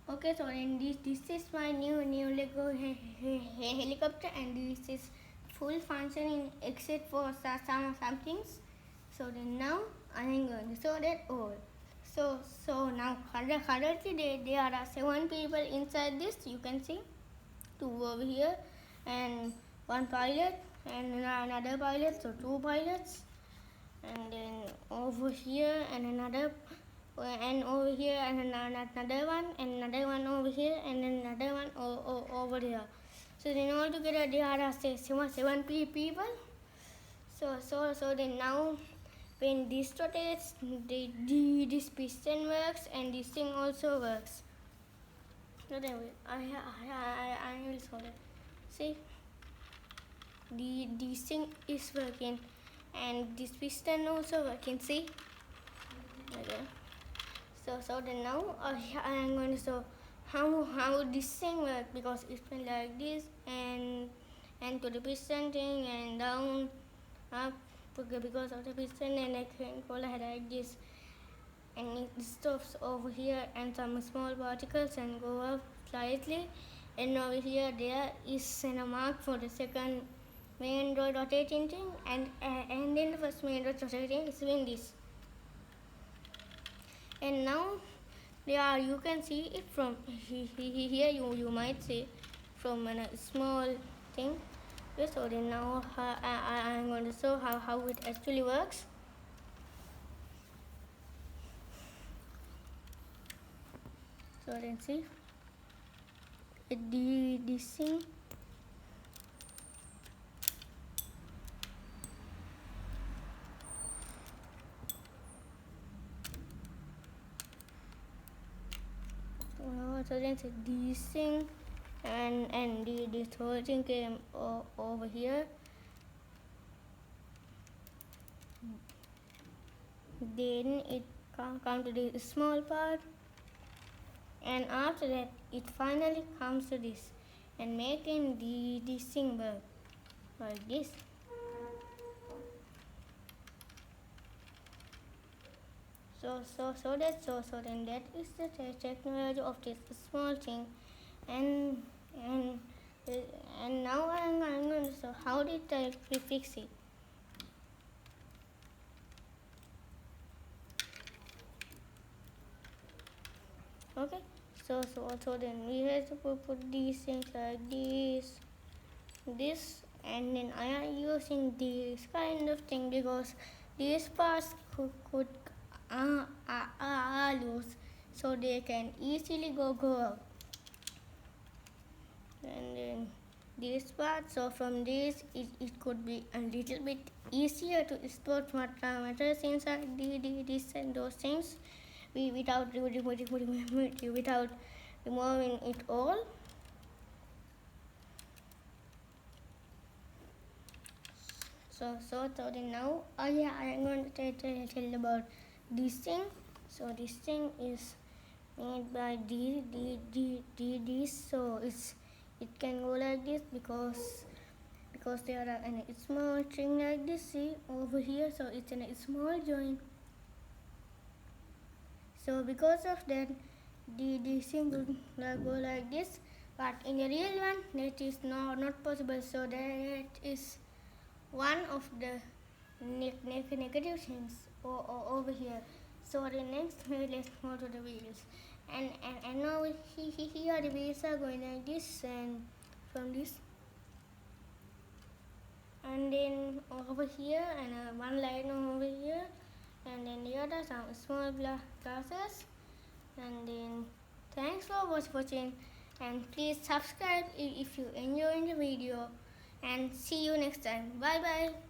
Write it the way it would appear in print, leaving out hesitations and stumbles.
Okay, so then this is my new Lego helicopter, and this is full functioning except for some things. So then now I am going to show that all. So now currently there are 7 people inside this. You can see 2 over here and 1 pilot and another pilot, so 2 pilots, and then over here and another, and over here and another one, and another one over here, and another one over there. So then all together there are 7 people. So then now when this rotates, this piston works and this thing also works. So then I will show it. See, this thing is working and this piston also working. See. Okay. So then now I am going to show how this thing works, because it's been like this and to the piston thing and down up because of the piston, and I can go like this, and it stops over here and some small particles and go up slightly, and over here there is a mark for the second main rotating thing, and then the first main rotating is doing this. And now you can see it from here. You might see from a small thing. Okay, so then now I'm going to show how it actually works. So then see this thing. So then this thing and this whole thing came over here. Then it come to this small part, and after that it finally comes to this and making this thing work like this. So then that is the technology of this small thing, and now I'm going to show how did I fix it. Okay, so then we have to put these things like this, and then I am using this kind of thing because these parts could are loose, so they can easily go up. And then this part, so from this it could be a little bit easier to store materials inside this and those things without removing it all. So then now I am going to tell about this thing. So this thing is made by this, so it can go like this because there are a small string like this, see over here, so it's in a small joint. So because of that this thing will go like this, but in the real one that is not possible. So that is one of the negative things over here. So the next, let's go to the wheels, and now here the wheels are going like this, and from this, and then over here, and one line over here, and then the other some small glasses. And then thanks for watching, and please subscribe if you enjoyed the video, and see you next time. Bye bye.